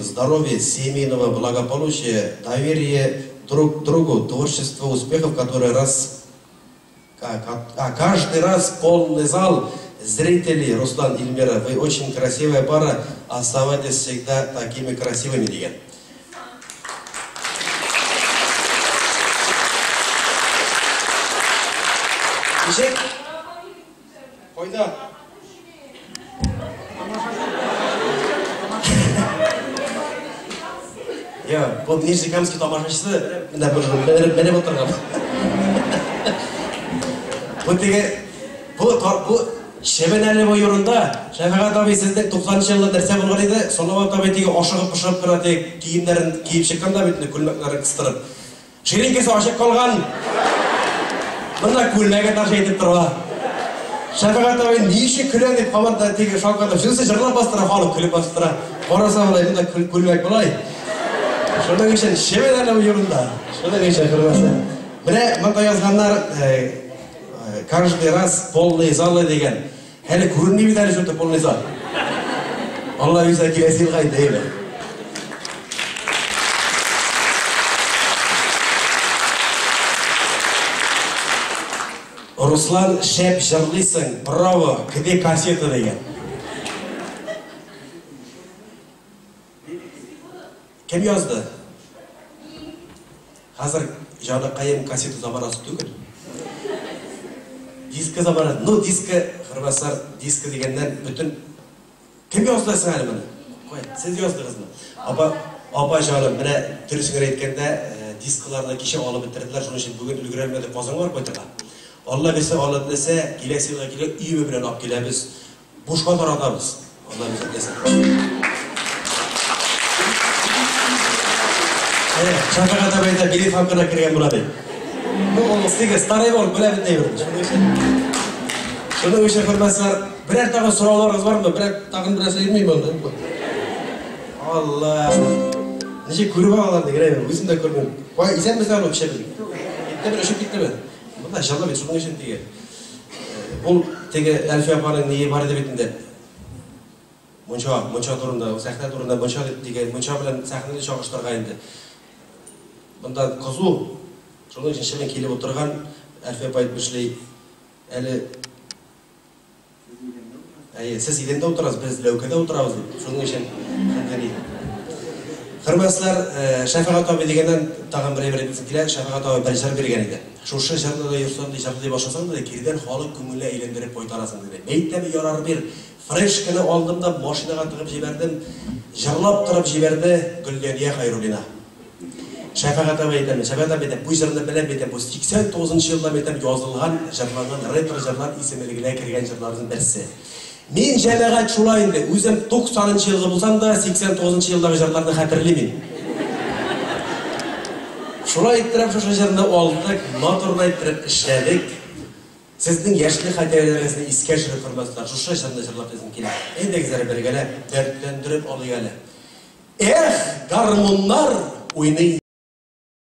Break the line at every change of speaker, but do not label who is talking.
здоровья, семейного благополучия, доверия друг к другу, творчества, успехов, каждый раз полный зал зрителей. Руслан, Ильмира, вы очень красивая пара, оставайтесь всегда такими красивыми, деген. Ишек? Қойда? Бұл Нижнекамский тамашашысы мініп отырған. Бұл Шебенәлі бойырында Шәфағат абай сіздің 90-шы жылы нәрсе болған еді, Соломат абай тегі ашығып-пұшығып тұрады, киімдерін киіп шыққанда бетінде күлмәклерін қыстырып. Ширинкесі ашық қалған, бұнда күлмәге тарша етіп тұрға. Шәфағат абай неше күлен деп қабанда тегі шалқанда, жүрсе жырлап бастыра, халық күліп бастыра. Қараса болай, бұнда күлмәк болай. Шоның үшін Шебенәлі бойырында, шоның үшін қырмасы. Міне, мұнда yazғандар каждый раз полный залы деген. Әлі көрінмейді әлі жүрді полный зал. Алла өзі келесі ғайды деймі. Руслан, шәп жырлайсың, браво, кіде кассета деген. Кем yazды? Қазір жады қайым кассета заманасы түгіл. Дискі заманасы, дискі, қырбасар, дискі дегеннен бүтін. Кім жаздайсың әлі мұны? Қой, сіз яздыңыз мұны. Апа жаным, міне түрісіңер еткенде дискілерді кеше алып бітірділер, жон үшін бүгін үлгірелмеді қозың бар қойтырға. Алла бесе алып десе, келесі жылға келе, үйіме білен ап келеміз, бушқа таратамыз. Алла бесе десе. Шәфағат абайда билет хақына кірген болады. Бұл стегі старай болып біле бітней бұрын. Шының үшін көрмәсілер, бірер тағы сұрауларыңыз бар ма? Тағын бірәсі ермей болды. Алла. Неше көріп ағаларды керемін, өзім де көрмеймін. Қой, исен бізде алып кеше білген. Етті бір үшіп кетті бі? Бұнда жалы бет, шының үшін теге. Бұл теге Әлфия апаның нeye бар еді бетінде. Мұнша тұрында, сәхна тұрында мұнша деген, мұнша білен сәхнені шағыштырға енді. Бұнда қызу, шының үшін шымен келіп отырған Әлфия апайды біршілей әлі сіз еденде отырасыз, біз ләукеде отырамыз деп. Шының үшін қандәне. Қырмасылар, Шәфағат абай дегеннен тағын бір етсін келе, Шәфағат абай бір жар берген еді. Шошы жарды да ерсам, жарды деп ашасаң да, керден халық көңілі ейлендіріп қойтарасың деді. Мейттәмі ярар бір фрешкіні алдым да машинаға тығып жібердім, жырлап тұрып жіберді Гүлдения Хайруллина. Шәфағат абай етемін, Шәфағат абай етемін, бұл жырны білем бетем, бұл 89-шы жылда бетем жазылған, жырланған, ретро жырлар есемелігіне кірген жырлардың бірісі. Мен жәмәғат шулайынды, өзім 90-шы жылғы болсам да 89-шы жылдағы жырларды қатырлеймін. Шулай еттіріп, шошы жырны алдық, моторын еттіріп ішләдік. Сіздің яшілі қатерлеріңізді іске жүріп тұрмасылар, шошы жырны жырлап десім келі. Ендегі бергелі, дәрттендіріп олы әлі. Гармондар ойнай.